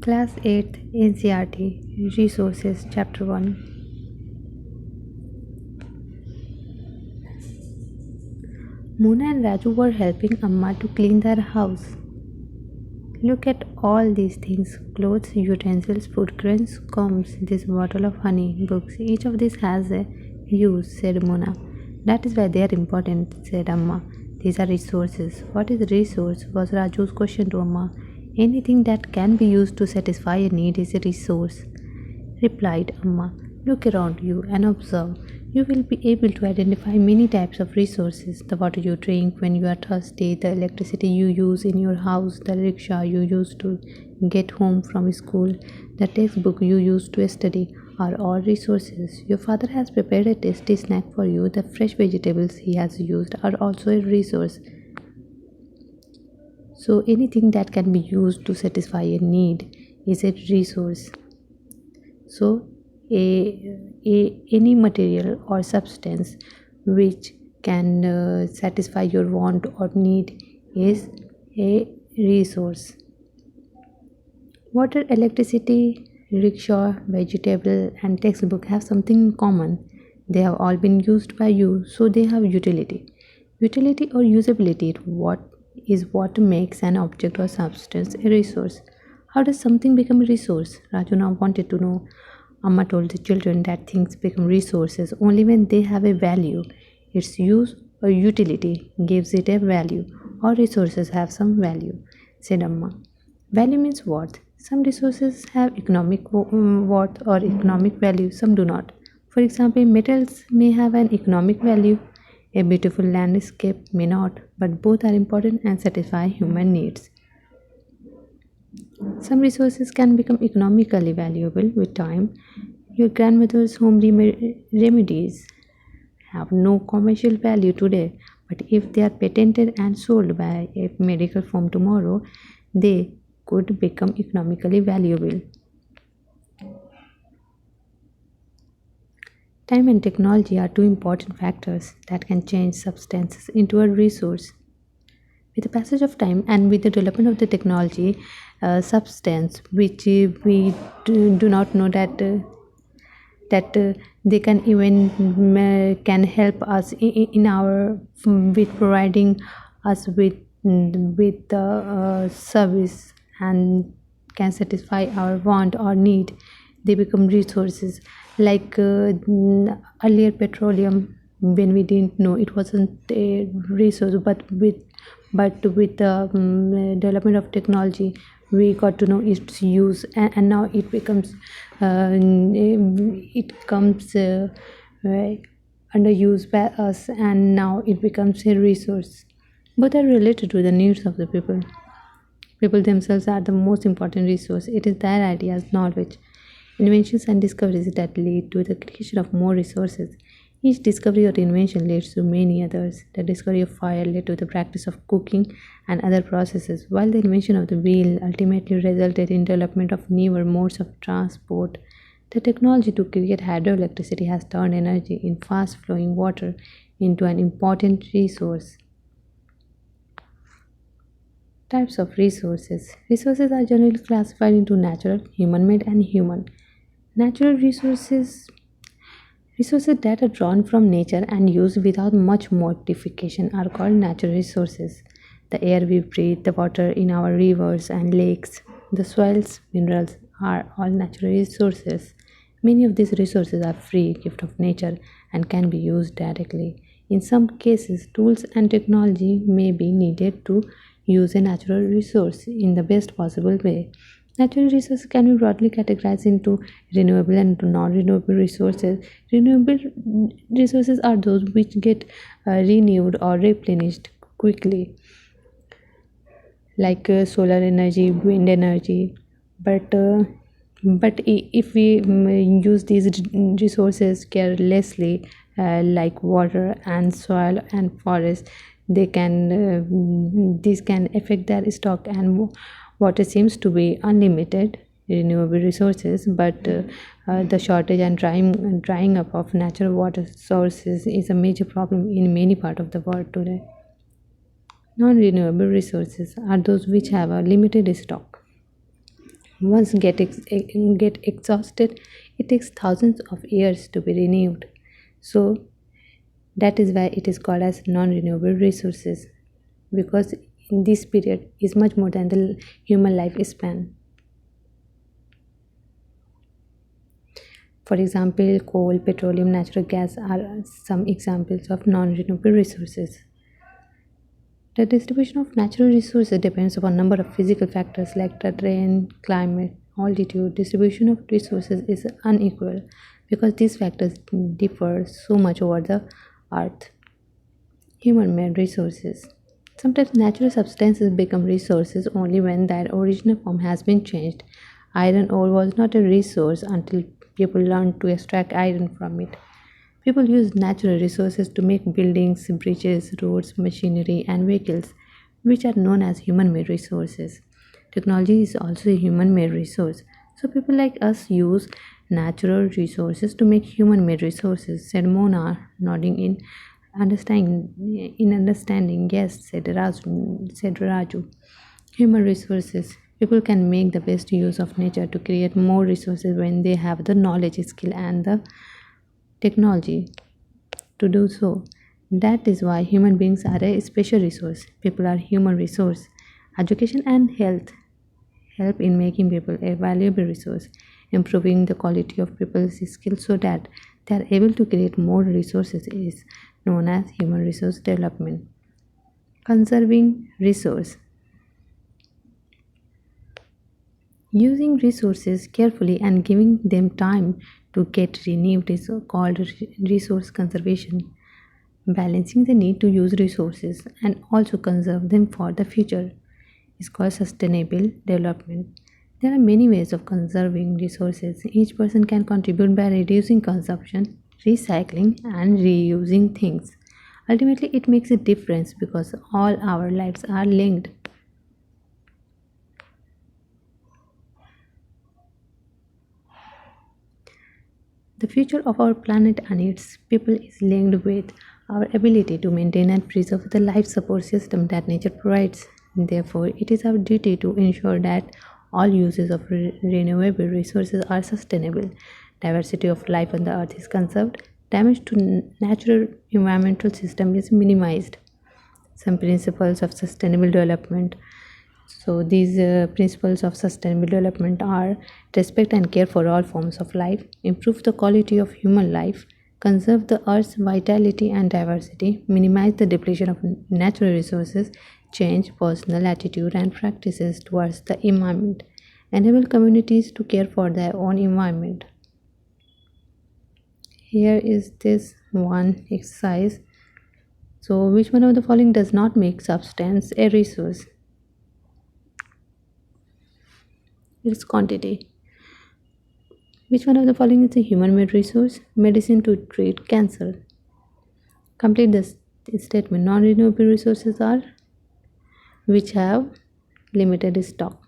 Class 8th NCRT Resources Chapter 1. Mona and Raju were helping Amma to clean their house. Look at all these things: clothes, utensils, food grains, combs, this bottle of honey, books. Each of these has a use, said Mona. That is why they are important, said Amma. These are resources. What is a resource? Was Raju's question to Amma. Anything that can be used to satisfy a need is a resource, replied Amma. Look around you and observe. You will be able to identify many types of resources: the water you drink when you are thirsty, the electricity you use in your house, the rickshaw you use to get home from school, the textbook you use to study are all resources. Your father has prepared a tasty snack for you. The fresh vegetables he has used are also a resource. So, anything that can be used to satisfy a need is a resource. So, any material or substance which can satisfy your want or need is a resource. Water, electricity, rickshaw, vegetable, and textbook have something in common. They have all been used by you, so they have utility. Utility or usability is what makes an object or substance a resource. How does something become a resource? Raju now wanted to know. Amma told the children that things become resources only when they have a value. Its use or utility gives it a value. All resources have some value, said Amma. Value means worth. Some resources have economic worth or economic value, some do not. For example, metals may have an economic value, a beautiful landscape may not, but both are important and satisfy human needs. Some resources can become economically valuable with time. Your grandmother's home remedies have no commercial value today, but if they are patented and sold by a medical firm tomorrow, they could become economically valuable. Time and technology are two important factors that can change substances into a resource. With the passage of time and with the development of the technology, substance which we do not know that they can even can help us in our with providing us with the service and can satisfy our want or need. They become resources like earlier petroleum. When we didn't know, it wasn't a resource, but with the development of technology, we got to know its use, and now it becomes it comes under use by us, and now it becomes a resource. Both are related to the needs of the people. People themselves are the most important resource. It is their ideas, knowledge, inventions, and discoveries that lead to the creation of more resources. Each discovery or invention leads to many others. The discovery of fire led to the practice of cooking and other processes, while the invention of the wheel ultimately resulted in development of newer modes of transport. The technology to create hydroelectricity has turned energy in fast-flowing water into an important resource. Types of resources. Resources are generally classified into natural, human-made, and human. Natural resources that are drawn from nature and used without much modification are called natural resources. The air we breathe, the water in our rivers and lakes, the soils, minerals are all natural resources. Many of these resources are free gift of nature and can be used directly. In some cases, tools and technology may be needed to use a natural resource in the best possible way. Natural resources can be broadly categorized into renewable and non-renewable resources. Renewable resources are those which get renewed or replenished quickly, like solar energy, wind energy. But if we use these resources carelessly, like water and soil and forest, they can these can affect their stock, and water seems to be unlimited renewable resources, but the shortage and drying up of natural water sources is a major problem in many parts of the world today. Non-renewable resources are those which have a limited stock. Once get exhausted, it takes thousands of years to be renewed. So that is why it is called as non-renewable resources, because in this period is much more than the human lifespan. For example, coal, petroleum, natural gas are some examples of non-renewable resources. The distribution of natural resources depends upon number of physical factors like terrain, climate, altitude. Distribution of resources is unequal because these factors differ so much over the earth. Human-made resources. Sometimes natural substances become resources only when their original form has been changed. Iron ore was not a resource until people learned to extract iron from it. People use natural resources to make buildings, bridges, roads, machinery, and vehicles, which are known as human made resources. Technology is also a human made resource. So, people like us use natural resources to make human made resources, said Mona, nodding in understanding. Yes, said Raju. Human resources. People can make the best use of nature to create more resources when they have the knowledge, skill, and the technology to do so. That is why human beings are a special resource. People are human resource. Education and health help in making people a valuable resource, improving the quality of people's skills so that they are able to create more resources is known as human resource development. Conserving resource. Using resources carefully and giving them time to get renewed is called resource conservation. Balancing the need to use resources and also conserve them for the future is called sustainable development. There are many ways of conserving resources. Each person can contribute by reducing consumption, recycling, and reusing things. Ultimately, it makes a difference because all our lives are linked. The future of our planet and its people is linked with our ability to maintain and preserve the life support system that nature provides. Therefore, it is our duty to ensure that all uses of renewable resources are sustainable, diversity of life on the earth is conserved, damage to natural environmental system is minimized. Some principles of sustainable development. So, these principles of sustainable development are respect and care for all forms of life, improve the quality of human life, conserve the earth's vitality and diversity, minimize the depletion of natural resources, change personal attitude and practices towards the environment, enable communities to care for their own environment. Here is this one exercise. So, which one of the following does not make substance a resource? Its quantity. Which one of the following is a human made resource? Medicine to treat cancer. Complete this statement. Non renewable resources are which have limited stock.